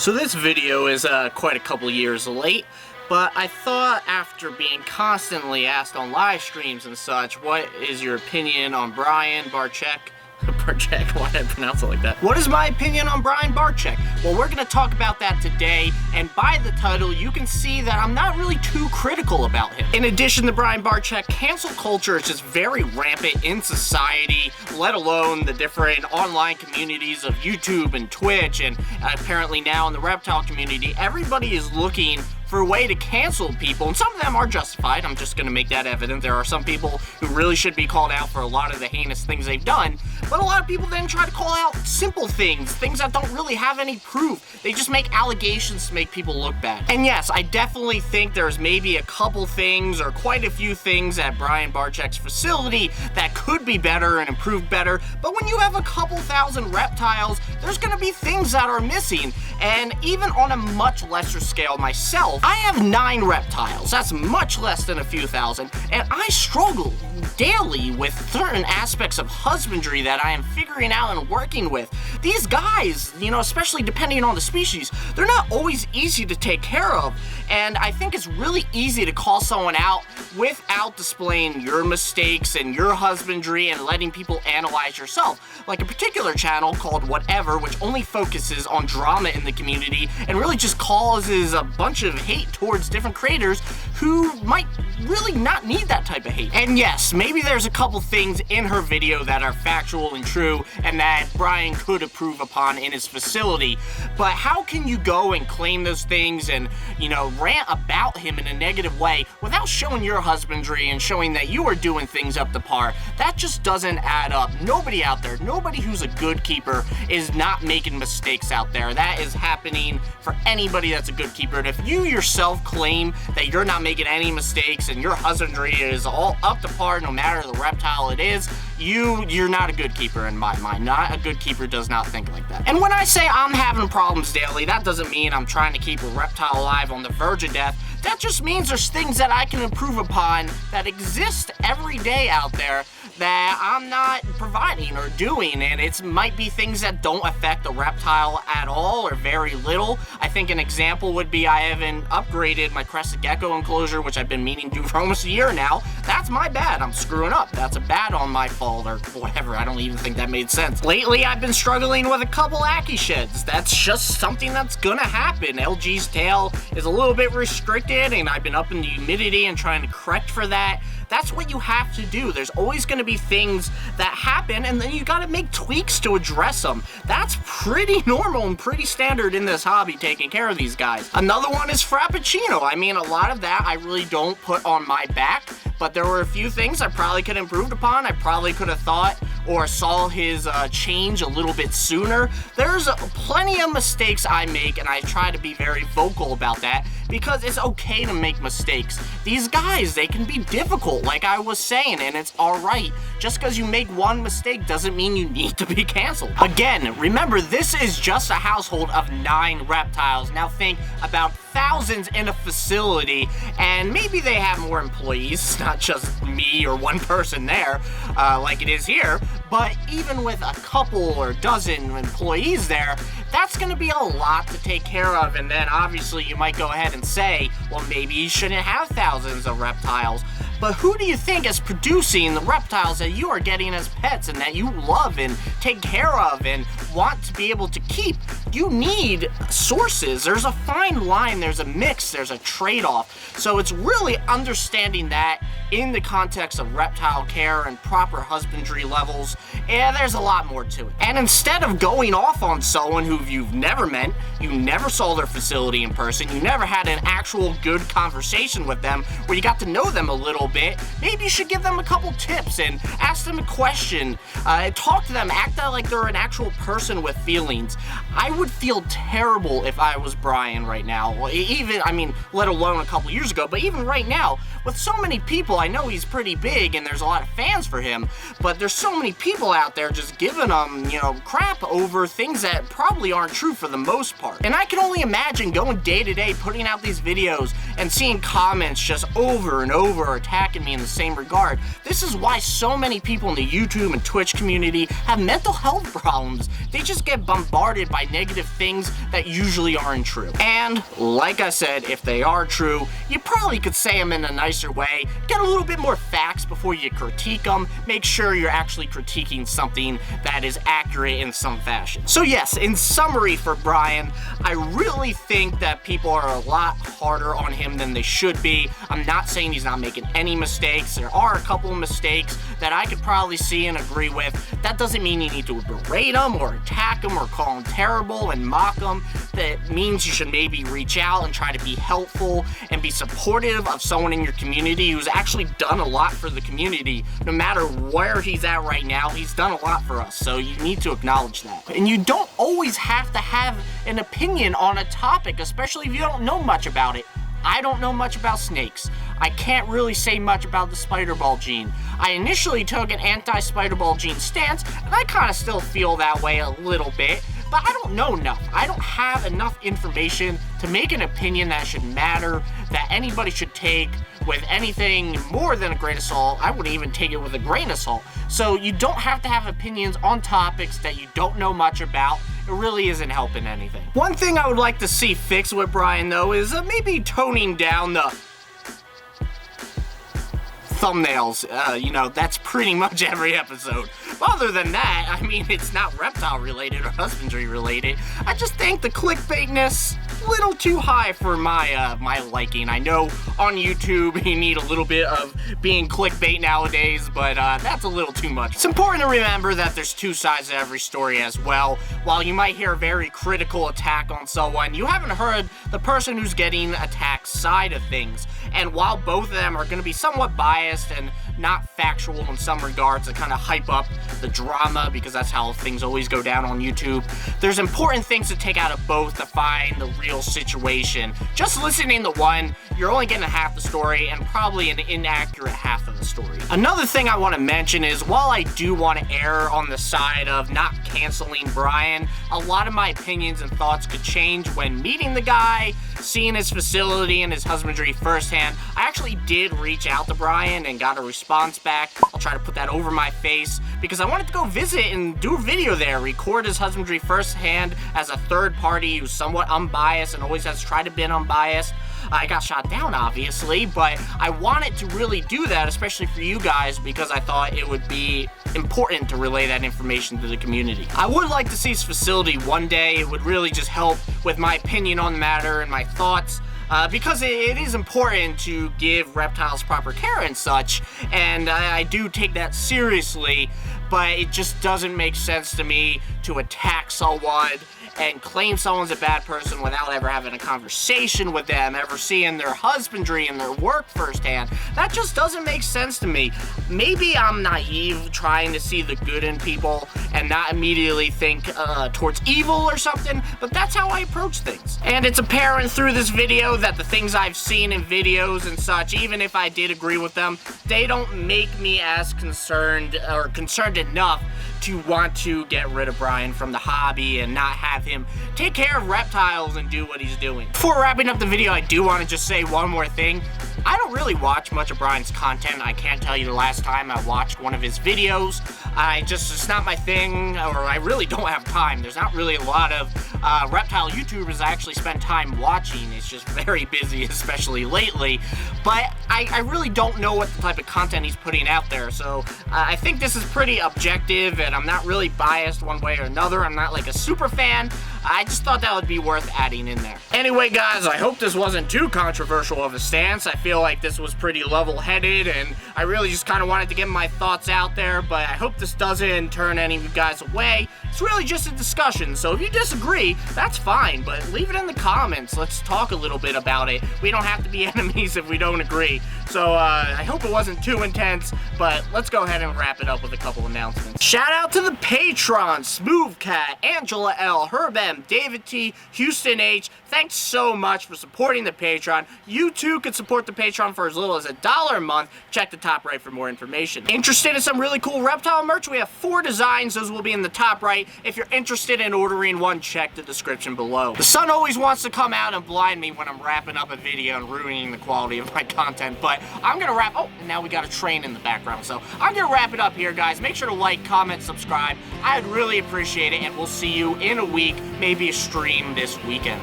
So this video is quite a couple years late, but I thought after being constantly asked on live streams and such, what is your opinion on Brian Barczyk? Barczyk, why did I pronounce it like that? What is my opinion on Brian Barczyk? Well, we're going to talk about that today, and by the title, you can see that I'm not really too critical about him. In addition to Brian Barczyk, cancel culture is just very rampant in society, let alone the different online communities of YouTube and Twitch, and apparently now in the reptile community, everybody is looking for a way to cancel people, and some of them are justified. I'm just going to make that evident. There are some people who really should be called out for a lot of the heinous things they've done, but a lot of people then try to call out simple things that don't really have any proof. They just make allegations to make people look bad. And yes, I definitely think there's maybe a couple things or quite a few things at Brian Barczyk's facility that could be better and improved better, but when you have a couple thousand reptiles, there's going to be things that are missing. And even on a much lesser scale myself, I have 9 reptiles. That's much less than a few thousand, and I struggle daily with certain aspects of husbandry that I am figuring out and working with. These guys, you know, especially depending on the species, they're not always easy to take care of, and I think it's really easy to call someone out without displaying your mistakes and your husbandry and letting people analyze yourself. Like a particular channel called Whatever, which only focuses on drama in the community and really just causes a bunch of hate towards different creators who might really not need that type of hate. And yes, maybe there's a couple things in her video that are factual and true and that Brian could improve upon in his facility, but how can you go and claim those things and, you know, rant about him in a negative way without showing your husbandry and showing that you are doing things up to par? That just doesn't add up. Nobody out there, nobody who's a good keeper is not making mistakes out there. That is happening for anybody that's a good keeper. And if you yourself claim that you're not making any mistakes and your husbandry is all up to par no matter the reptile it is, you're not a good keeper in my mind. Not a good keeper does not think like that. And when I say I'm having problems daily, that doesn't mean I'm trying to keep a reptile alive on the verge of death. That just means there's things that I can improve upon that exist every day out there that I'm not providing or doing, and it might be things that don't affect the reptile at all or very little. I think an example would be I haven't upgraded my Crested Gecko enclosure, which I've been meaning to do for almost a year now. That's my bad. I'm screwing up. That's a bad on my fault or whatever. I don't even think that made sense. Lately, I've been struggling with a couple Ackie sheds. That's just something that's gonna happen. LG's tail is a little bit restricted, and I've been up in the humidity and trying to correct for that. That's what you have to do. There's always going to be things that happen, and then you got to make tweaks to address them. That's pretty normal and pretty standard in this hobby, taking care of these guys. Another one is Frappuccino. I mean, a lot of that I really don't put on my back, but there were a few things I probably could have improved upon. I probably could have thought or saw his change a little bit sooner. There's plenty of mistakes I make, and I try to be very vocal about that because it's okay to make mistakes. These guys, they can be difficult, like I was saying, and it's alright. Just because you make one mistake doesn't mean you need to be canceled. Again, remember, this is just a household of 9 reptiles. Now think about thousands in a facility, and maybe they have more employees. It's not just me or one person there, like it is here, but even with a couple or dozen employees there, that's going to be a lot to take care of. And then obviously you might go ahead and say, well, maybe you shouldn't have thousands of reptiles. But who do you think is producing the reptiles that you are getting as pets and that you love and take care of and want to be able to keep? You need sources. There's a fine line, there's a mix, there's a trade-off. So it's really understanding that in the context of reptile care and proper husbandry levels, and there's a lot more to it. And instead of going off on someone who you've never met, you never saw their facility in person, you never had an actual good conversation with them where you got to know them a little bit, maybe you should give them a couple tips and ask them a question, talk to them, act out like they're an actual person with feelings. I would feel terrible if I was Brian right now, even, I mean, let alone a couple years ago, but even right now, with so many people I know he's pretty big and there's a lot of fans for him, but there's so many people out there just giving him, you know, crap over things that probably aren't true for the most part. And I can only imagine going day to day, putting out these videos and seeing comments just over and over attacking me in the same regard. This is why so many people in the YouTube and Twitch community have mental health problems. They just get bombarded by negative things that usually aren't true. And like I said, if they are true, you probably could say them in a nicer way, get a little bit more facts before you critique them, make sure you're actually critiquing something that is accurate in some fashion. So yes, in summary for Brian, I really think that people are a lot harder on him than they should be. I'm not saying he's not making any mistakes. There are a couple of mistakes that I could probably see and agree with. That doesn't mean you need to berate him or attack him or call him terrible and mock him. That means you should maybe reach out and try to be helpful and be supportive of someone in your community who's actually done a lot for the community. No matter where he's at right now, he's done a lot for us, so you need to acknowledge that. And you don't always have to have an opinion on a topic, especially if you don't know much about it. I don't know much about snakes. I can't really say much about the spider ball gene. I initially took an anti-spider ball gene stance, and I kind of still feel that way a little bit, but I don't know enough. I don't have enough information to make an opinion that should matter, that anybody should take with anything more than a grain of salt. I wouldn't even take it with a grain of salt. So you don't have to have opinions on topics that you don't know much about. It really isn't helping anything. One thing I would like to see fixed with Brian, though, is maybe toning down the thumbnails. You know, that's pretty much every episode. But other than that, I mean, it's not reptile related or husbandry related. I just think the clickbaitness a little too high for my my liking. I know on YouTube you need a little bit of being clickbait nowadays, but that's a little too much. It's important to remember that there's two sides to every story as well. While you might hear a very critical attack on someone, you haven't heard the person who's getting attacked side of things. And while both of them are going to be somewhat biased and not factual in some regards to kind of hype up the drama, because that's how things always go down on YouTube, there's important things to take out of both to find the real situation. Just listening to one, you're only getting half the story and probably an inaccurate half of the story. Another thing I want to mention is, while I do want to err on the side of not canceling Brian, a lot of my opinions and thoughts could change when meeting the guy, seeing his facility and his husbandry firsthand. I actually did reach out to Brian and got a response back. I'll try to put that over my face because I wanted to go visit and do a video there, record his husbandry firsthand as a third party who's somewhat unbiased and always has tried to be unbiased. I got shot down, obviously, but I wanted to really do that, especially for you guys, because I thought it would be important to relay that information to the community. I would like to see his facility one day. It would really just help with my opinion on the matter and my thoughts. Because it is important to give reptiles proper care and such, and I do take that seriously, but it just doesn't make sense to me to attack someone and claim someone's a bad person without ever having a conversation with them, ever seeing their husbandry and their work firsthand. That just doesn't make sense to me. Maybe I'm naive, trying to see the good in people and not immediately think towards evil or something, but that's how I approach things. And it's apparent through this video that the things I've seen in videos and such, even if I did agree with them, they don't make me as concerned or concerned enough to want to get rid of Brian from the hobby and not have him take care of reptiles and do what he's doing. Before wrapping up the video, I do want to just say one more thing. I don't really watch much of Brian's content. I can't tell you the last time I watched one of his videos. It's not my thing, or I really don't have time. There's not really a lot of reptile YouTubers I actually spend time watching. It's just very busy, especially lately. But I really don't know what the type of content he's putting out there. So I think this is pretty objective, and I'm not really biased one way or another. I'm not like a super fan. I just thought that would be worth adding in there. Anyway, guys, I hope this wasn't too controversial of a stance. I feel like this was pretty level-headed, and I really just kind of wanted to get my thoughts out there, but I hope this doesn't turn any of you guys away. It's really just a discussion, so if you disagree, that's fine, but leave it in the comments. Let's talk a little bit about it. We don't have to be enemies if we don't agree. So I hope it wasn't too intense, but let's go ahead and wrap it up with a couple announcements. Shout out to the patrons: Smooth Cat, Angela L, Herb M, M, David T, Houston H, thanks so much for supporting the Patreon. You too can support the Patreon for as little as $1 a month. Check the top right for more information. Interested in some really cool reptile merch? We have 4 designs. Those will be in the top right. If you're interested in ordering one, check the description below. The sun always wants to come out and blind me when I'm wrapping up a video and ruining the quality of my content, but I'm gonna wrap. Oh, and now we got a train in the background, so I'm gonna wrap it up here, guys. Make sure to like, comment, subscribe. I'd really appreciate it, and we'll see you in a week, maybe a stream this weekend.